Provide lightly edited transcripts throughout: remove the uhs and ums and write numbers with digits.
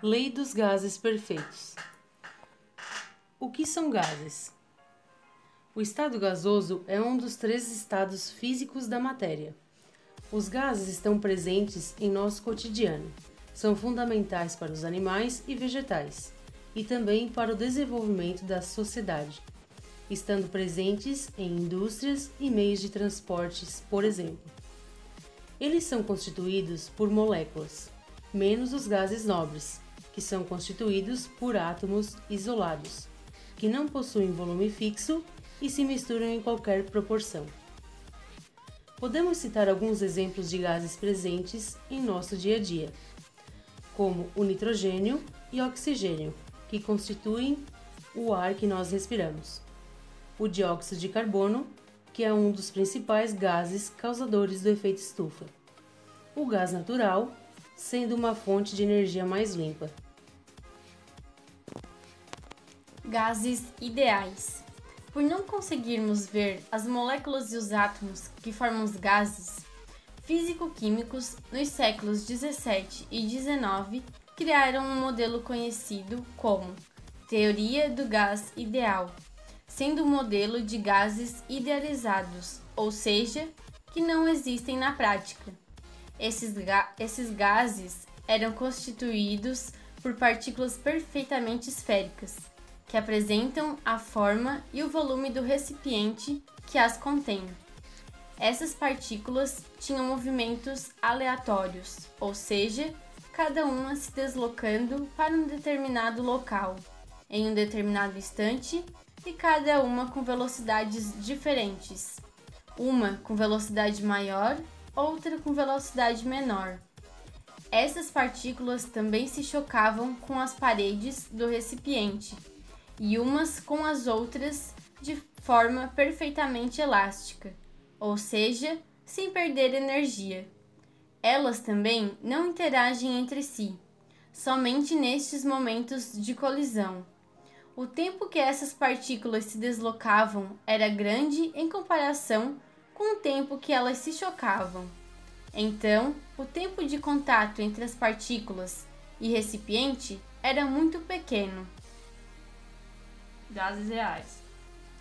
Lei dos gases perfeitos. O que são gases? O estado gasoso é um dos três estados físicos da matéria. Os gases estão presentes em nosso cotidiano. São fundamentais para os animais e vegetais e também para o desenvolvimento da sociedade, estando presentes em indústrias e meios de transportes, por exemplo. Eles são constituídos por moléculas, menos os gases nobres, que são constituídos por átomos isolados, que não possuem volume fixo e se misturam em qualquer proporção. Podemos citar alguns exemplos de gases presentes em nosso dia a dia, como o nitrogênio e oxigênio, que constituem o ar que nós respiramos. O dióxido de carbono, que é um dos principais gases causadores do efeito estufa. O gás natural, sendo uma fonte de energia mais limpa. Gases ideais. Por não conseguirmos ver as moléculas e os átomos que formam os gases, físico-químicos nos séculos 17 e 19 criaram um modelo conhecido como teoria do gás ideal, sendo um modelo de gases idealizados, ou seja, que não existem na prática. Esses gases eram constituídos por partículas perfeitamente esféricas, que apresentam a forma e o volume do recipiente que as contém. Essas partículas tinham movimentos aleatórios, ou seja, cada uma se deslocando para um determinado local, em um determinado instante, e cada uma com velocidades diferentes, uma com velocidade maior, outra com velocidade menor. Essas partículas também se chocavam com as paredes do recipiente, e umas com as outras de forma perfeitamente elástica, ou seja, sem perder energia. Elas também não interagem entre si, somente nestes momentos de colisão. O tempo que essas partículas se deslocavam era grande em comparação com o tempo que elas se chocavam. Então, o tempo de contato entre as partículas e recipiente era muito pequeno. Gases reais.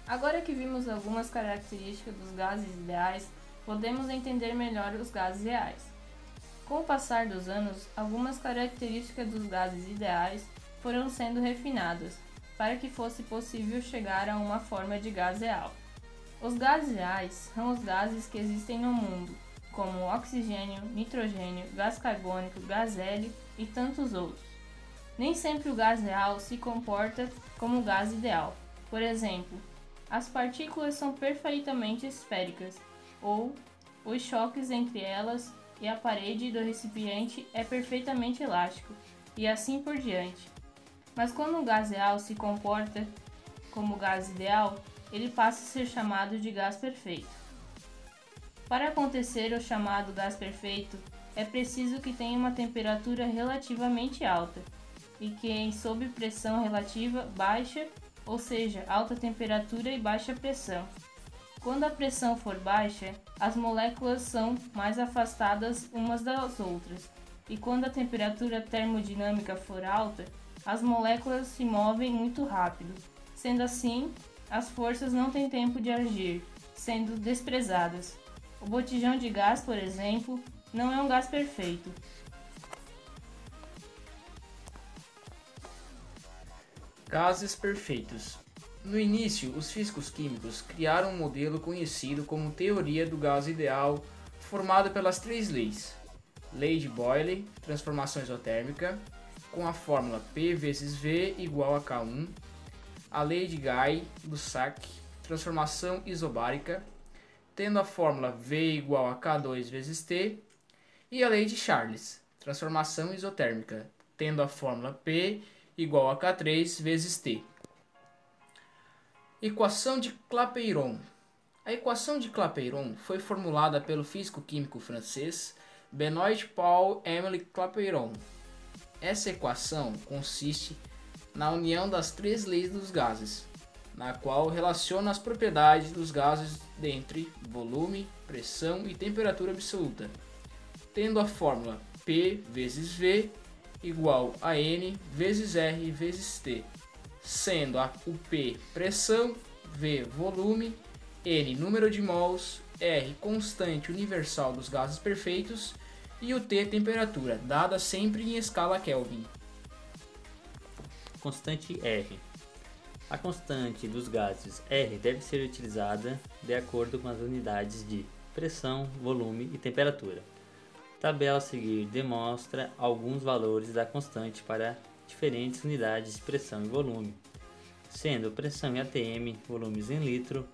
Agora que vimos algumas características dos gases ideais, podemos entender melhor os gases reais. Com o passar dos anos, algumas características dos gases ideais foram sendo refinadas para que fosse possível chegar a uma forma de gás real. Os gases reais são os gases que existem no mundo, como oxigênio, nitrogênio, gás carbônico, gás hélio e tantos outros. Nem sempre o gás real se comporta como o gás ideal. Por exemplo, as partículas são perfeitamente esféricas, ou os choques entre elas e a parede do recipiente é perfeitamente elástico, e assim por diante. Mas quando o gás real se comporta como gás ideal, ele passa a ser chamado de gás perfeito. Para acontecer o chamado gás perfeito, é preciso que tenha uma temperatura relativamente alta, e que sob pressão relativa baixa, ou seja, alta temperatura e baixa pressão. Quando a pressão for baixa, as moléculas são mais afastadas umas das outras, e quando a temperatura termodinâmica for alta, as moléculas se movem muito rápido. Sendo assim, as forças não têm tempo de agir, sendo desprezadas. O botijão de gás, por exemplo, não é um gás perfeito. Gases perfeitos. No início, os físicos químicos criaram um modelo conhecido como teoria do gás ideal, formado pelas três leis. Lei de Boyle, transformação isotérmica, com a fórmula P vezes V igual a K1. A lei de Guy-Lussac, transformação isobárica, tendo a fórmula V igual a K2 vezes T. E a lei de Charles, transformação isotérmica, tendo a fórmula P igual a K3 vezes T. Equação de Clapeyron. A equação de Clapeyron foi formulada pelo físico-químico francês Benoît Paul Émile Clapeyron. Essa equação consiste na união das três leis dos gases, na qual relaciona as propriedades dos gases dentre volume, pressão e temperatura absoluta, tendo a fórmula P vezes V igual a N vezes R vezes T, sendo o P pressão, V volume, N número de mols, R constante universal dos gases perfeitos e o T temperatura, dada sempre em escala Kelvin. Constante R. A constante dos gases R deve ser utilizada de acordo com as unidades de pressão, volume e temperatura. A tabela a seguir demonstra alguns valores da constante para diferentes unidades de pressão e volume. Sendo pressão em atm, volumes em litro,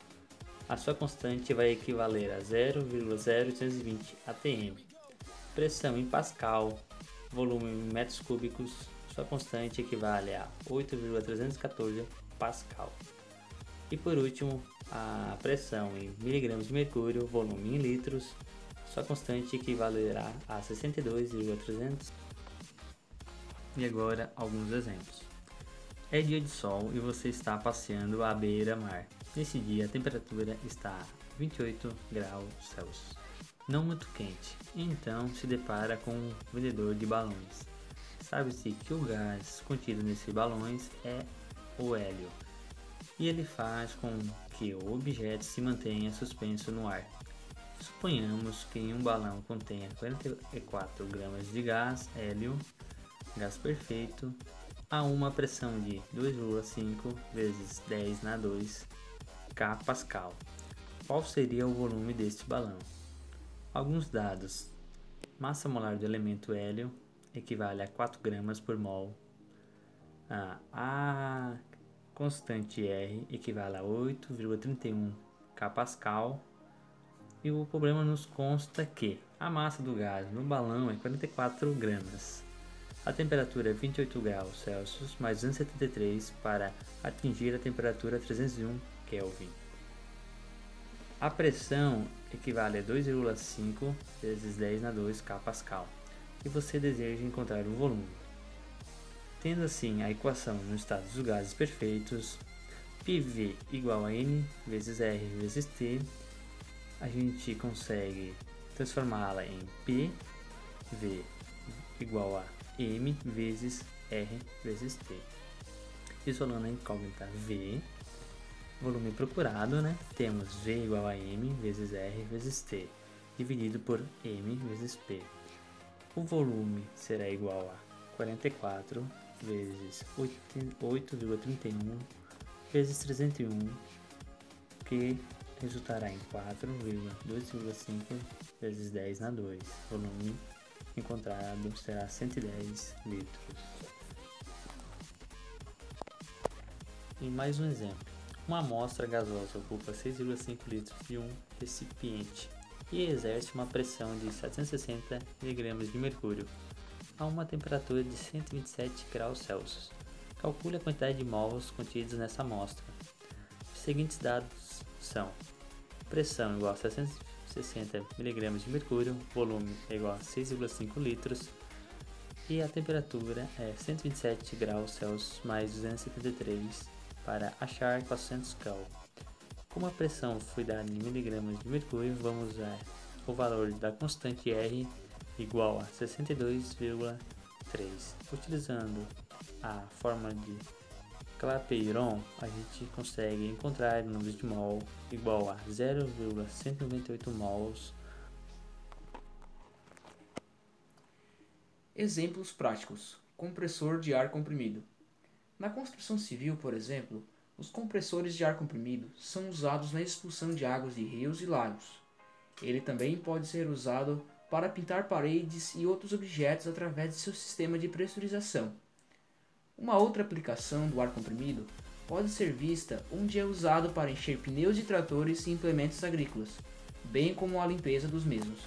a sua constante vai equivaler a 0,0820 atm. Pressão em pascal, volume em metros cúbicos, sua constante equivale a 8,314 pascal. E por último, a pressão em miligramas de mercúrio, volume em litros, sua constante equivalerá a 62,300. E agora alguns exemplos. É dia de sol e você está passeando à beira-mar. Nesse dia a temperatura está a 28 graus Celsius, não muito quente. Então se depara com um vendedor de balões. Sabe-se que o gás contido nesses balões é o hélio, e ele faz com que o objeto se mantenha suspenso no ar. Suponhamos que em um balão contenha 44 gramas de gás hélio, gás perfeito, a uma pressão de 2,5 vezes 10 na 2 K pascal. Qual seria o volume deste balão? Alguns dados. Massa molar do elemento hélio equivale a 4 gramas por mol. A constante R equivale a 8,31 K pascal. E o problema nos consta que a massa do gás no balão é 44 gramas. A temperatura é 28 graus Celsius mais 273 para atingir a temperatura 301 Kelvin. A pressão equivale a 2,5 vezes 10 na 2 K pascal. E você deseja encontrar o volume. Tendo assim a equação no estado dos gases perfeitos, PV igual a N vezes R vezes T, a gente consegue transformá-la em PV igual a M vezes R vezes T. Isolando a incógnita V, volume procurado, temos V igual a M vezes R vezes T, dividido por M vezes P. O volume será igual a 44 vezes 8,31 vezes 301, que resultará em 4,2,5 vezes 10 na 2. O volume encontrado será 110 litros. Em mais um exemplo, uma amostra gasosa ocupa 6,5 litros de um recipiente e exerce uma pressão de 760 mg de mercúrio a uma temperatura de 127 graus Celsius. Calcule a quantidade de mols contidos nessa amostra. Os seguintes dados são: pressão igual a 760 mg de mercúrio, volume é igual a 6,5 litros e a temperatura é 127 graus Celsius mais 273 para achar 400 Cal. Como a pressão foi dada em miligramas de mercúrio, vamos usar o valor da constante R igual a 62,3. Utilizando a fórmula de Clapeyron, a gente consegue encontrar o número de mol igual a 0,198 mols. Exemplos práticos. Compressor de ar comprimido. Na construção civil, por exemplo, os compressores de ar comprimido são usados na expulsão de águas de rios e lagos. Ele também pode ser usado para pintar paredes e outros objetos através de seu sistema de pressurização. Uma outra aplicação do ar comprimido pode ser vista onde é usado para encher pneus de tratores e implementos agrícolas, bem como a limpeza dos mesmos.